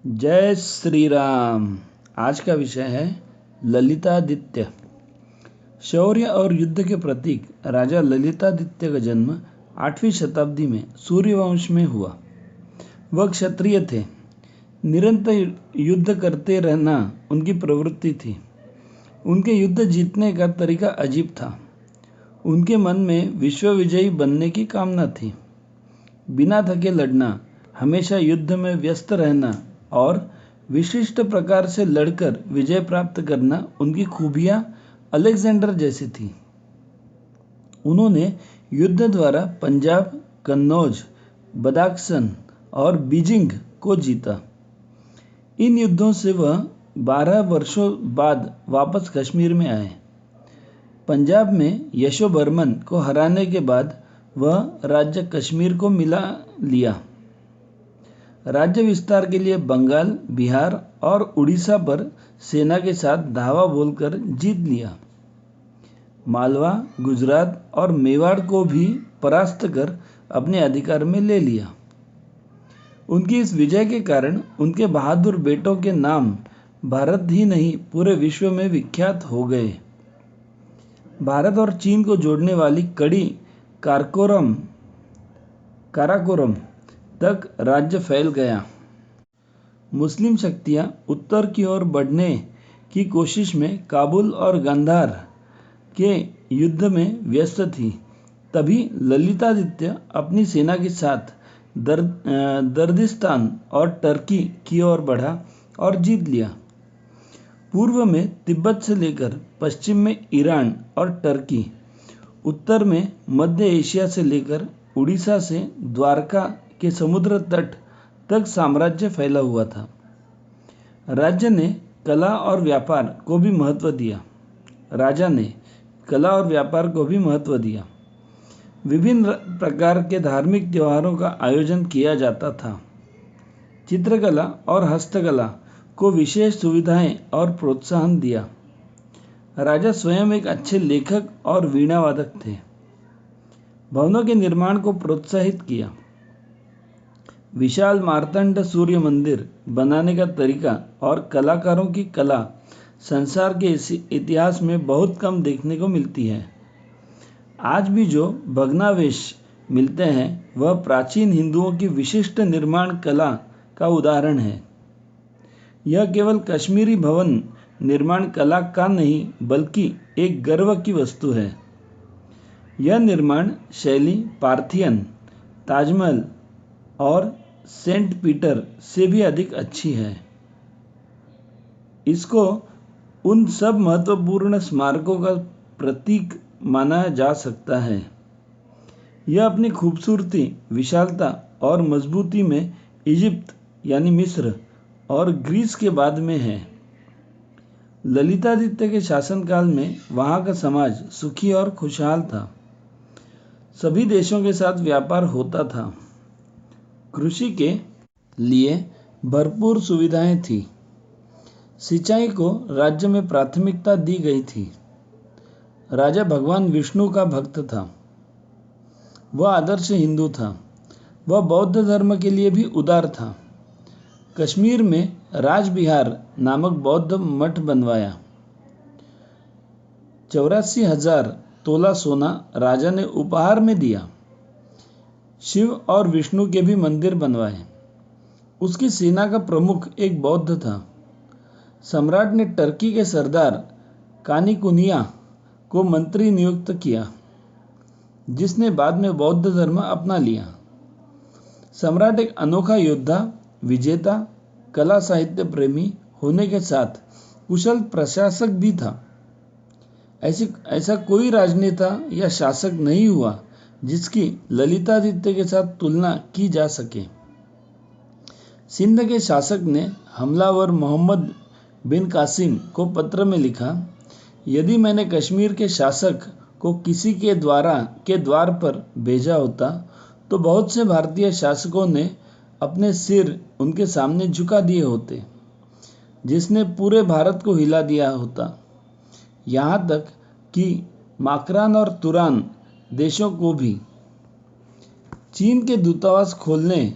जय श्री राम। आज का विषय है ललितादित्य। शौर्य और युद्ध के प्रतीक राजा ललितादित्य का जन्म 8वीं शताब्दी में सूर्यवंश में हुआ। वह क्षत्रिय थे। निरंतर युद्ध करते रहना उनकी प्रवृत्ति थी। उनके युद्ध जीतने का तरीका अजीब था। उनके मन में विश्व विजयी बनने की कामना थी। बिना थके लड़ना, हमेशा युद्ध में व्यस्त रहना और विशिष्ट प्रकार से लड़कर विजय प्राप्त करना उनकी खूबियां अलेक्जेंडर जैसी थी। उन्होंने युद्ध द्वारा पंजाब, कन्नौज, बदाख्शन और बीजिंग को जीता। इन युद्धों से वह 12 वर्षों बाद वापस कश्मीर में आए। पंजाब में यशोवर्मन को हराने के बाद वह राज्य कश्मीर को मिला लिया। राज्य विस्तार के लिए बंगाल, बिहार और उड़ीसा पर सेना के साथ धावा बोलकर जीत लिया। मालवा, गुजरात और मेवाड़ को भी परास्त कर अपने अधिकार में ले लिया। उनकी इस विजय के कारण उनके बहादुर बेटों के नाम भारत ही नहीं पूरे विश्व में विख्यात हो गए। भारत और चीन को जोड़ने वाली कड़ी काराकोरम तक राज्य फैल गया। मुस्लिम शक्तियां उत्तर की ओर बढ़ने की कोशिश में काबुल और गांधार के युद्ध में व्यस्त थी। तभी ललितादित्य अपनी सेना के साथ दर्दिस्तान और टर्की की ओर बढ़ा और जीत लिया। पूर्व में तिब्बत से लेकर पश्चिम में ईरान और टर्की, उत्तर में मध्य एशिया से लेकर उड़ीसा से द्वारका के समुद्र तट तक साम्राज्य फैला हुआ था। राज्य ने कला और व्यापार को भी महत्व दिया। राजा ने कला और व्यापार को भी महत्व दिया। विभिन्न प्रकार के धार्मिक त्योहारों का आयोजन किया जाता था। चित्रकला और हस्तकला को विशेष सुविधाएं और प्रोत्साहन दिया। राजा स्वयं एक अच्छे लेखक और वीणावादक थे। भवनों के निर्माण को प्रोत्साहित किया। विशाल मार्तंड सूर्य मंदिर बनाने का तरीका और कलाकारों की कला संसार के इतिहास में बहुत कम देखने को मिलती है। आज भी जो भग्नावशेष मिलते हैं वह प्राचीन हिंदुओं की विशिष्ट निर्माण कला का उदाहरण है। यह केवल कश्मीरी भवन निर्माण कला का नहीं बल्कि एक गर्व की वस्तु है। यह निर्माण शैली पार्थियन, ताजमहल और सेंट पीटर से भी अधिक अच्छी है। इसको उन सब महत्वपूर्ण स्मारकों का प्रतीक माना जा सकता है। यह अपनी खूबसूरती, विशालता और मजबूती में इजिप्ट यानी मिस्र और ग्रीस के बाद में है। ललितादित्य के शासनकाल में वहाँ का समाज सुखी और खुशहाल था। सभी देशों के साथ व्यापार होता था। कृषि के लिए भरपूर सुविधाएं थी। सिंचाई को राज्य में प्राथमिकता दी गई थी। राजा भगवान विष्णु का भक्त था। वह आदर्श हिंदू था। वह बौद्ध धर्म के लिए भी उदार था। कश्मीर में राजबिहार नामक बौद्ध मठ बनवाया। 84,000 तोला सोना राजा ने उपहार में दिया। शिव और विष्णु के भी मंदिर बनवाए। उसकी सेना का प्रमुख एक बौद्ध था। सम्राट ने टर्की के सरदार कानिकुनिया को मंत्री नियुक्त किया, जिसने बाद में बौद्ध धर्म अपना लिया। सम्राट एक अनोखा योद्धा, विजेता, कला साहित्य प्रेमी होने के साथ कुशल प्रशासक भी था। ऐसा कोई राजनेता या शासक नहीं हुआ जिसकी ललितादित्य के साथ तुलना की जा सके। सिंध के शासक ने हमलावर मोहम्मद बिन कासिम को पत्र में लिखा, यदि मैंने कश्मीर के शासक को किसी के द्वार पर भेजा होता तो बहुत से भारतीय शासकों ने अपने सिर उनके सामने झुका दिए होते, जिसने पूरे भारत को हिला दिया होता। यहाँ तक कि माकरान और तुरान देशों को भी। चीन के दूतावास खोलने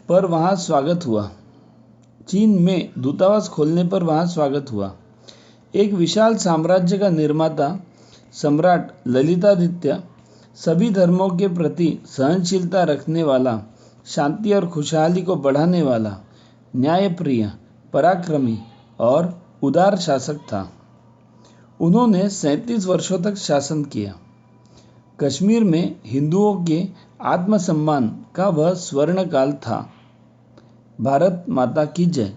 पर वहाँ स्वागत हुआ। चीन में दूतावास खोलने पर वहां स्वागत हुआ। एक विशाल साम्राज्य का निर्माता सम्राट ललितादित्य, सभी धर्मों के प्रति सहनशीलता रखने वाला, शांति और खुशहाली को बढ़ाने वाला, न्यायप्रिय, पराक्रमी और उदार शासक था। उन्होंने 37 वर्षों तक शासन किया। कश्मीर में हिंदुओं के आत्मसम्मान का वह स्वर्ण काल था। भारत माता की जय।